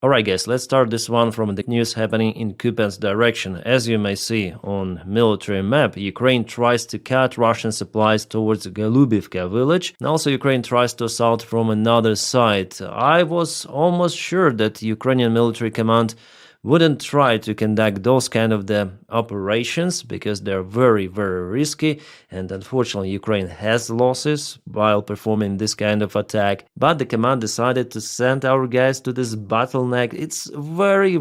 Alright guys, let's start this one from the news happening in Kupiansk direction. As you may see on military map, Ukraine tries to cut Russian supplies towards Golubivka village, and also Ukraine tries to assault from another side. I was almost sure that Ukrainian military command wouldn't try to conduct those kind of the operations because they're very risky, and unfortunately Ukraine has losses while performing this kind of attack. But the command decided to send our guys to this bottleneck. It's very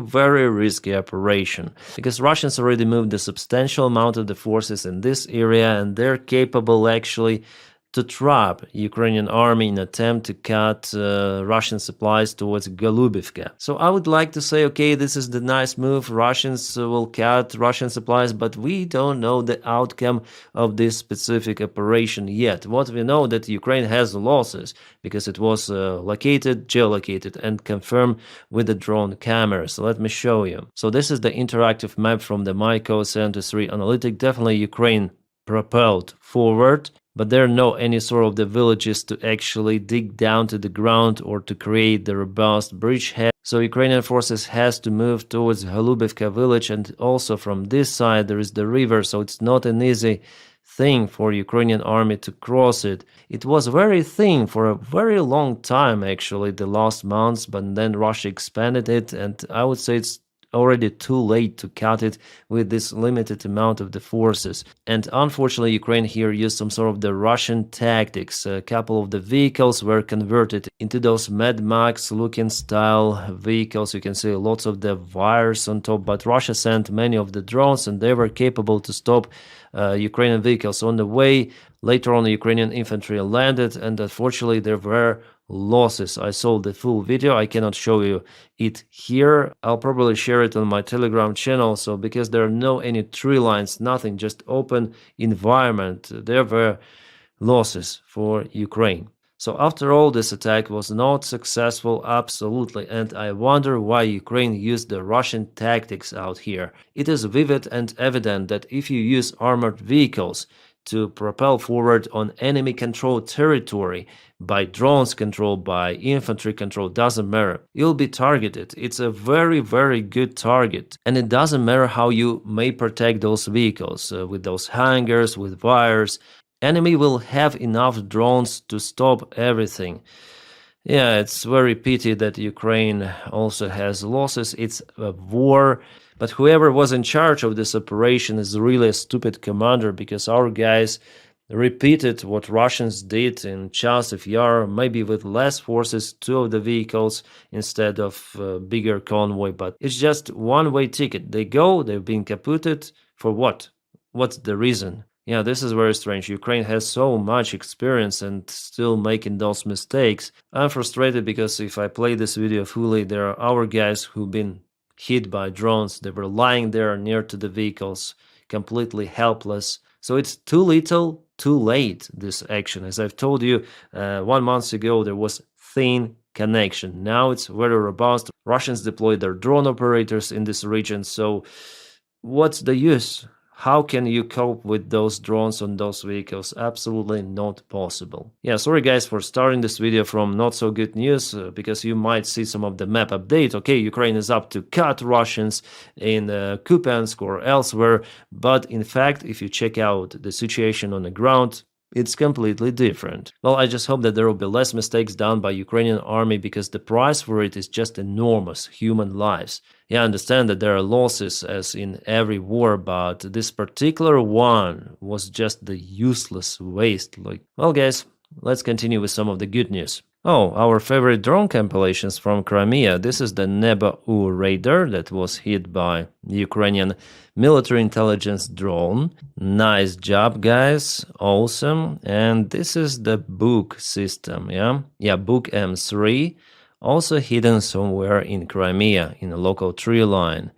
risky operation because Russians already moved a substantial amount of the forces in this area, and they're capable actually to trap Ukrainian army in attempt to cut Russian supplies towards Golubivka. So I would like to say, okay, this is the nice move, Russians will cut Russian supplies, but we don't know the outcome of this specific operation yet. What we know that Ukraine has losses because it was located, geolocated and confirmed with the drone cameras. So let me show you. So this is the interactive map from the MyCo73 analytic. Definitely Ukraine propelled forward, but there are no any sort of the villages to actually dig down to the ground or to create the robust bridgehead. So Ukrainian forces has to move towards Golubivka village, and also from this side there is the river, so it's not an easy thing for Ukrainian army to cross it. It was very thin for a very long time actually the last months, but then Russia expanded it, and I would say it's already too late to cut it with this limited amount of the forces. And unfortunately Ukraine here used some sort of the Russian tactics. A couple of the vehicles were converted into those Mad Max looking style vehicles. You can see lots of the wires on top, but Russia sent many of the drones and they were capable to stop Ukrainian vehicles on the way. Later on the Ukrainian infantry landed, and unfortunately there were losses. I saw the full video, I cannot show you it here. I'll probably share it on my Telegram channel. So because there are no any tree lines, nothing, just open environment, there were losses for Ukraine. So after all, this attack was not successful, absolutely, and I wonder why Ukraine used the Russian tactics out here. It is vivid and evident that if you use armored vehicles to propel forward on enemy-controlled territory, by drones controlled, by infantry control, doesn't matter. You'll be targeted. It's a very good target. And it doesn't matter how you may protect those vehicles, with those hangars, with wires. Enemy will have enough drones to stop everything. Yeah, it's very pity that Ukraine also has losses. It's a war. But whoever was in charge of this operation is really a stupid commander, because our guys repeated what Russians did in Chasiv Yar, maybe with less forces, 2 of the vehicles instead of bigger convoy. But it's just one-way ticket. They go, they've been caputed. For what? What's the reason? Yeah, this is very strange. Ukraine has so much experience and still making those mistakes. I'm frustrated because if I play this video fully, there are our guys who've been hit by drones. They were lying there near to the vehicles, completely helpless. So it's too little, too late, this action. As I've told you, 1 month ago, there was thin connection. Now it's very robust. Russians deployed their drone operators in this region. So what's the use? How can you cope with those drones on those vehicles? Absolutely not possible. Yeah, sorry guys for starting this video from not so good news, because you might see some of the map update. Okay, Ukraine is up to cut Russians in Kupiansk or elsewhere, but in fact, if you check out the situation on the ground, it's completely different. Well, I just hope that there will be less mistakes done by Ukrainian army, because the price for it is just enormous, human lives. Yeah, I understand that there are losses as in every war, but this particular one was just the useless waste. Well guys, let's continue with some of the good news. Oh, our favorite drone compilations from Crimea. This is the Neba-U radar that was hit by Ukrainian military intelligence drone. Nice job, guys. Awesome. And this is the Buk system, yeah, Buk M3, also hidden somewhere in Crimea in a local tree line.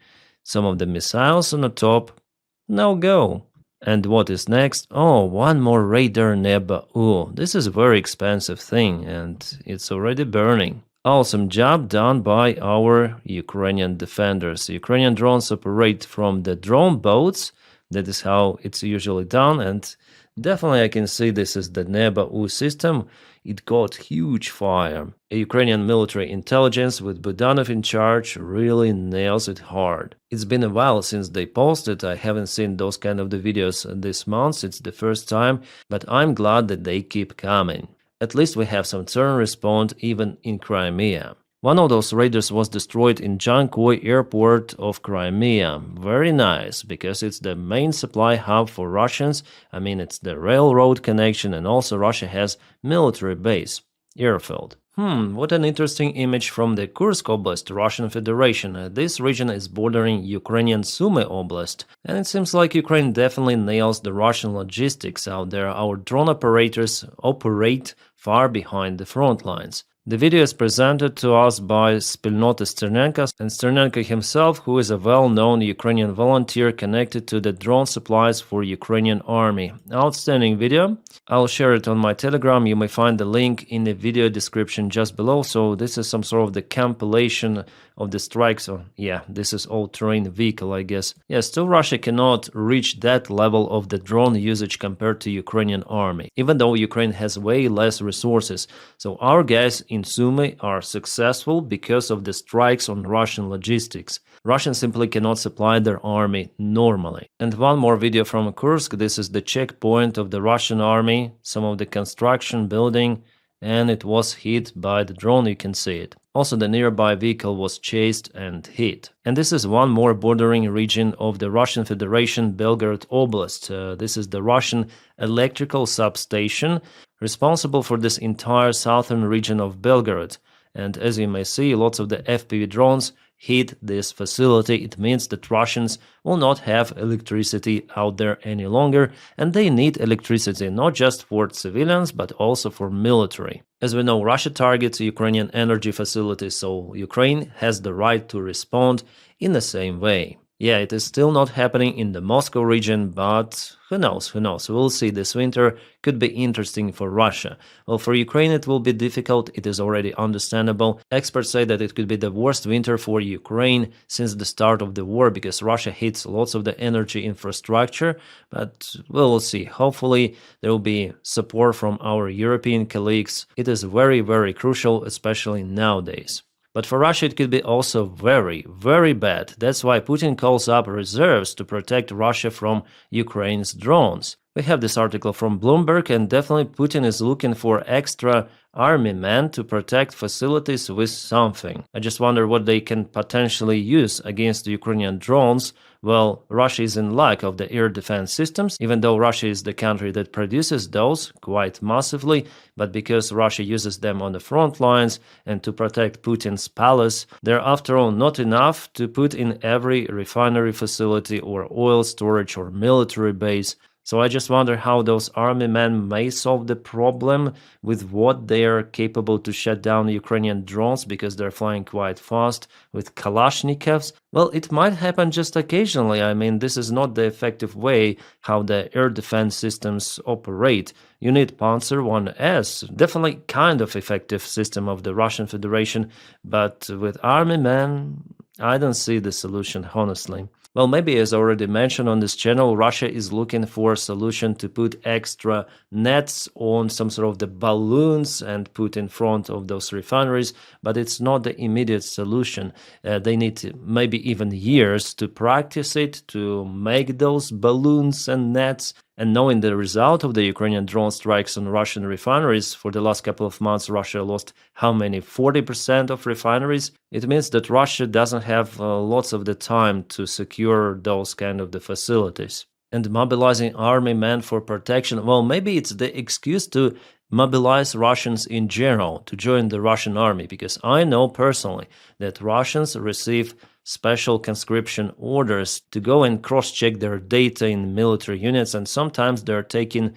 Some of the missiles on the top, no go. And what is next? Oh, one more radar Neba-U. This is a very expensive thing, and it's already burning. Awesome job done by our Ukrainian defenders. Ukrainian drones operate from the drone boats. That is how it's usually done, and Definitely, I can see this is the Neba-U system. It got huge fire. A Ukrainian military intelligence with Budanov in charge really nails it hard. It's been a while since they posted. I haven't seen those kind of the videos this month. It's the first time, but I'm glad that they keep coming. At least we have some turn response even in Crimea. One of those raiders was destroyed in Jankoy airport of Crimea. Very nice, because it's the main supply hub for Russians. I mean, it's the railroad connection, and also Russia has military base, airfield. What an interesting image from the Kursk Oblast, Russian Federation. This region is bordering Ukrainian Sumy Oblast, and it seems like Ukraine definitely nails the Russian logistics out there. Our drone operators operate far behind the front lines. The video is presented to us by Spilnota Sternenko, and Sternenko himself, who is a well-known Ukrainian volunteer connected to the drone supplies for Ukrainian army. Outstanding video. I'll share it on my Telegram. You may find the link in the video description just below. So this is some sort of the compilation of the strikes. So yeah, this is all-terrain vehicle, I guess. Yeah, still Russia cannot reach that level of the drone usage compared to Ukrainian army, even though Ukraine has way less resources. So our guys in Sumy are successful because of the strikes on Russian logistics. Russians simply cannot supply their army normally. And one more video from Kursk. This is the checkpoint of the Russian army, some of the construction building, and it was hit by the drone, you can see it. Also, the nearby vehicle was chased and hit. And this is one more bordering region of the Russian Federation, Belgorod Oblast. This is the Russian electrical substation responsible for this entire southern region of Belgorod. And as you may see, lots of the FPV drones hit this facility. It means that Russians will not have electricity out there any longer, and they need electricity not just for civilians but also for military. As we know, Russia targets Ukrainian energy facilities, so Ukraine has the right to respond in the same way. Yeah, it is still not happening in the Moscow region, but who knows, we'll see. This winter could be interesting for Russia. Well, for Ukraine it will be difficult, it is already understandable. Experts say that it could be the worst winter for Ukraine since the start of the war, because Russia hits lots of the energy infrastructure, but we'll see. Hopefully there will be support from our European colleagues. It is very, very crucial, especially nowadays. But for Russia it could be also very, very bad. That's why Putin calls up reserves to protect Russia from Ukraine's drones. We have this article from Bloomberg, and definitely Putin is looking for extra army men to protect facilities with something. I just wonder what they can potentially use against the Ukrainian drones. Well, Russia is in lack of the air defense systems, even though Russia is the country that produces those quite massively, but because Russia uses them on the front lines and to protect Putin's palace, they're after all not enough to put in every refinery facility or oil storage or military base. So I just wonder how those army men may solve the problem with what they are capable to shut down Ukrainian drones, because they're flying quite fast with Kalashnikovs. Well, it might happen just occasionally. I mean, this is not the effective way how the air defense systems operate. You need Panzer 1S, definitely kind of effective system of the Russian Federation, but with army men, I don't see the solution, honestly. Well, maybe as already mentioned on this channel, Russia is looking for a solution to put extra nets on some sort of the balloons and put in front of those refineries, but it's not the immediate solution. They need maybe even years to practice it, to make those balloons and nets. And knowing the result of the Ukrainian drone strikes on Russian refineries, for the last couple of months Russia lost how many? 40% of refineries? It means that Russia doesn't have lots of the time to secure those kind of the facilities. And mobilizing army men for protection, well, maybe it's the excuse to mobilize Russians in general to join the Russian army, because I know personally that Russians receive special conscription orders to go and cross-check their data in military units, and sometimes they're taken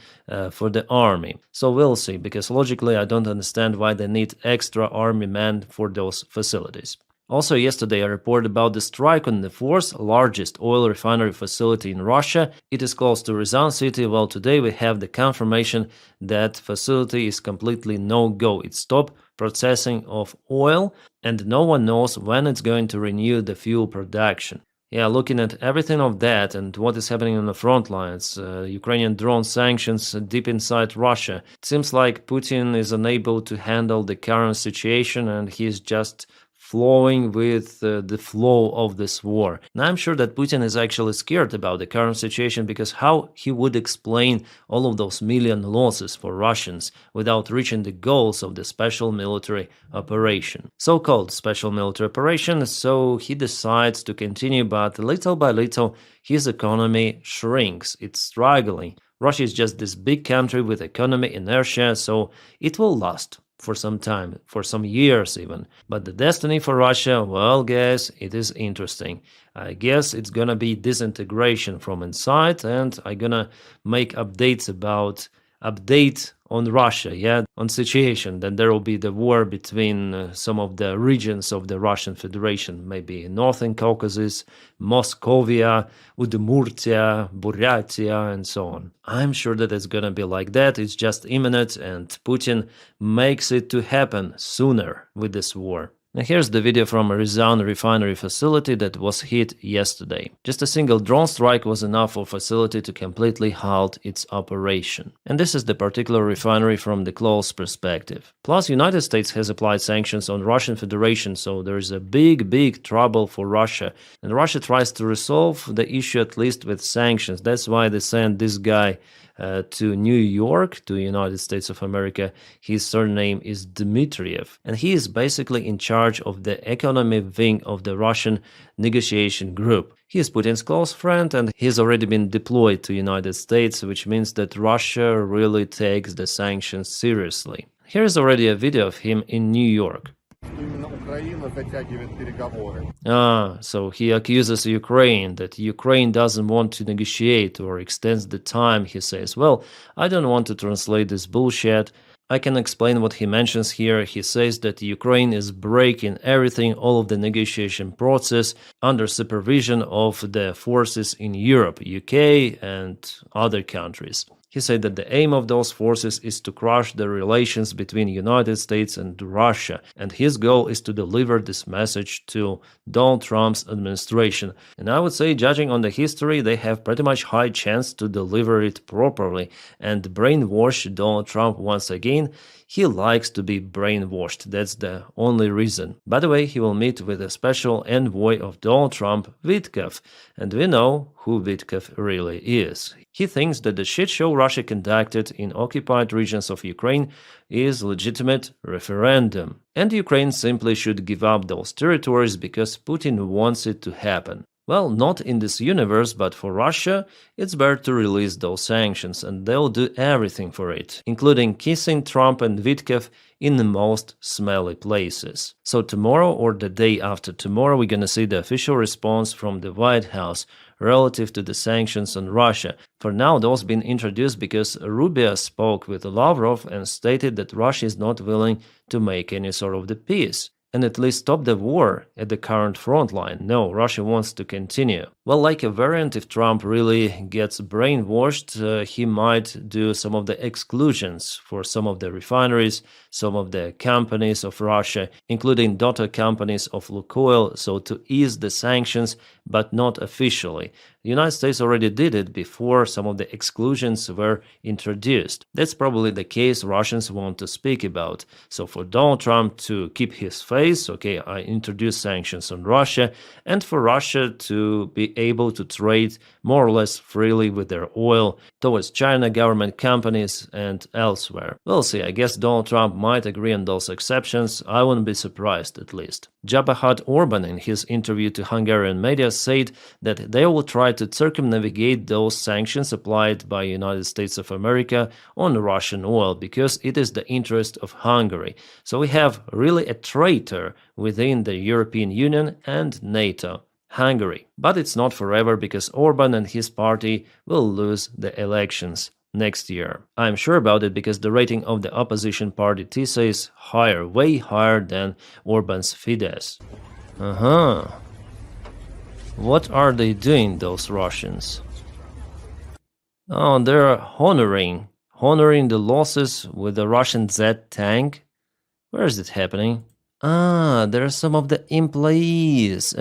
for the army. So we'll see, because logically I don't understand why they need extra army men for those facilities. Also, yesterday I reported about the strike on the fourth largest oil refinery facility in Russia. It is close to Ryazan city. Well, today we have the confirmation that facility is completely no-go. It stopped processing of oil, and no one knows when it's going to renew the fuel production. Yeah, looking at everything of that and what is happening on the front lines, Ukrainian drone sanctions deep inside Russia, it seems like Putin is unable to handle the current situation and he's just flowing with the flow of this war. And I'm sure that Putin is actually scared about the current situation because how he would explain all of those million losses for Russians without reaching the goals of the special military operation. So-called special military operation, so he decides to continue, but little by little his economy shrinks. It's struggling. Russia is just this big country with economy inertia, so it will last for some time, for some years even. But the destiny for Russia, well, guys, it is interesting. I guess it's gonna be disintegration from inside, and I'm gonna make updates about update on Russia, yeah, on situation. Then there will be the war between some of the regions of the Russian Federation, maybe Northern Caucasus, Moscovia, Udmurtia, Buryatia, and so on. I'm sure that it's gonna be like that. It's just imminent, and Putin makes it to happen sooner with this war. Now here's the video from a Ryazan refinery facility that was hit yesterday. Just a single drone strike was enough for facility to completely halt its operation. And this is the particular refinery from the close perspective. Plus, United States has applied sanctions on Russian Federation, so there is a big trouble for Russia. And Russia tries to resolve the issue at least with sanctions. That's why they sent this guy to New York, to United States of America. His surname is Dmitriev, and he is basically in charge of the economy wing of the Russian negotiation group. He is Putin's close friend, and he's already been deployed to United States, which means that Russia really takes the sanctions seriously. Here is already a video of him in New York. So he accuses Ukraine that Ukraine doesn't want to negotiate or extends the time, he says. Well, I don't want to translate this bullshit. I can explain what he mentions here. He says that Ukraine is breaking everything, all of the negotiation process, under supervision of the forces in Europe, UK, and other countries. He said that the aim of those forces is to crush the relations between United States and Russia, and his goal is to deliver this message to Donald Trump's administration. And I would say, judging on the history, they have pretty much high chance to deliver it properly and brainwash Donald Trump once again. He likes to be brainwashed, that's the only reason. By the way, he will meet with a special envoy of Donald Trump, Witkoff, and we know who Witkoff really is. He thinks that the shit show Russia conducted in occupied regions of Ukraine is legitimate referendum, and Ukraine simply should give up those territories because Putin wants it to happen. Well, not in this universe, but for Russia, it's better to release those sanctions, and they'll do everything for it, including kissing Trump and Witkoff in the most smelly places. So tomorrow or the day after tomorrow, we're gonna see the official response from the White House relative to the sanctions on Russia. For now, those been introduced because Rubio spoke with Lavrov and stated that Russia is not willing to make any sort of the peace and at least stop the war at the current front line. No, Russia wants to continue. Well, like a variant, if Trump really gets brainwashed, he might do some of the exclusions for some of the refineries, some of the companies of Russia, including daughter companies of Lukoil, so to ease the sanctions, but not officially. The United States already did it before some of the exclusions were introduced. That's probably the case Russians want to speak about. So for Donald Trump to keep his face, okay, I introduce sanctions on Russia, and for Russia to be able to trade more or less freely with their oil towards China, government companies, and elsewhere. We'll see. I guess Donald Trump might agree on those exceptions. I wouldn't be surprised, at least. Jabahat Orban, in his interview to Hungarian media, said that they will try to circumnavigate those sanctions applied by United States of America on Russian oil because it is the interest of Hungary. So we have really a traitor within the European Union and NATO. Hungary. But it's not forever because Orban and his party will lose the elections next year. I'm sure about it because the rating of the opposition party TISA is higher, way higher than Orban's Fidesz. What are they doing, those Russians? Oh, they're honoring the losses with the Russian Z tank. Where is it happening? Ah, there are some of the employees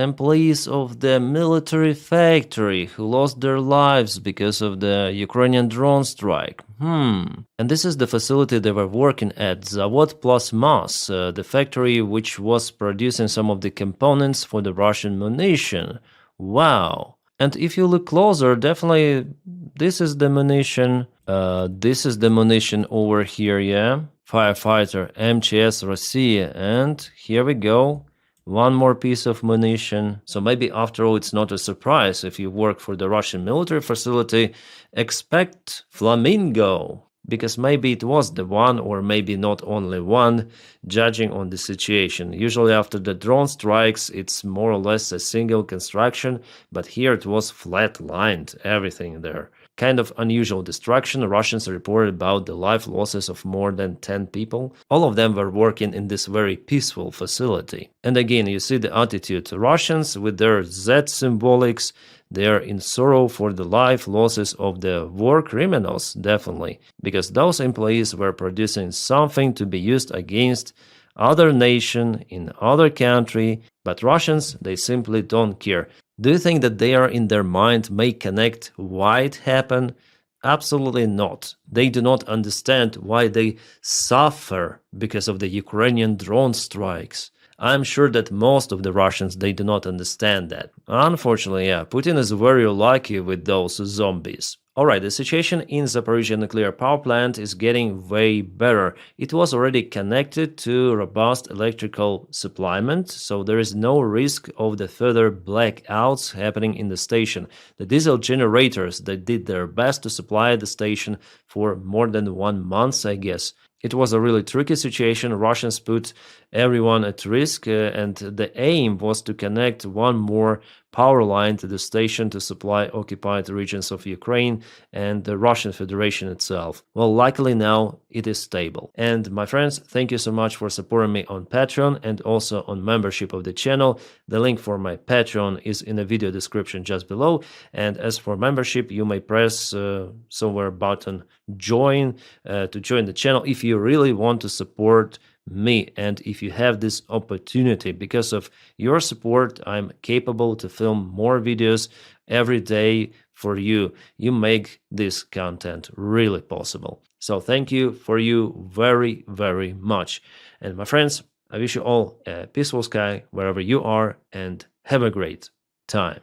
of the military factory who lost their lives because of the Ukrainian drone strike. And this is the facility they were working at, Zavod Plasmas, the factory which was producing some of the components for the Russian munition. Wow. And if you look closer, definitely this is the munition. This is the munition over here, yeah? Firefighter MCS Россия, and here we go. One more piece of munition. So maybe after all, it's not a surprise if you work for the Russian military facility. Expect Flamingo, because maybe it was the one, or maybe not only one, judging on the situation. Usually after the drone strikes, it's more or less a single construction, but here it was flat-lined, everything there. Kind of unusual destruction. Russians reported about the life losses of more than 10 people. All of them were working in this very peaceful facility. And again, you see the attitude. Russians with their Z symbolics, they are in sorrow for the life losses of the war criminals, definitely, because those employees were producing something to be used against other nation in other country, but Russians, they simply don't care. Do you think that they are in their mind may connect why it happened? Absolutely not. They do not understand why they suffer because of the Ukrainian drone strikes. I'm sure that most of the Russians, they do not understand that. Unfortunately, yeah, Putin is very lucky with those zombies. Alright, the situation in Zaporizhzhia nuclear power plant is getting way better. It was already connected to robust electrical supplyment, so there is no risk of the further blackouts happening in the station. The diesel generators, they did their best to supply the station for more than 1 month, I guess. It was a really tricky situation. Russians put everyone at risk, and the aim was to connect one more power line to the station to supply occupied regions of Ukraine and the Russian Federation itself. Well, luckily now it is stable. And my friends, thank you so much for supporting me on Patreon and also on membership of the channel. The link for my Patreon is in the video description just below. And as for membership, you may press somewhere button join to join the channel if you really want to support me, and if you have this opportunity. Because of your support, I'm capable to film more videos every day for you. You make this content really possible. So thank you for you very, very much. And my friends, I wish you all a peaceful sky wherever you are, and have a great time.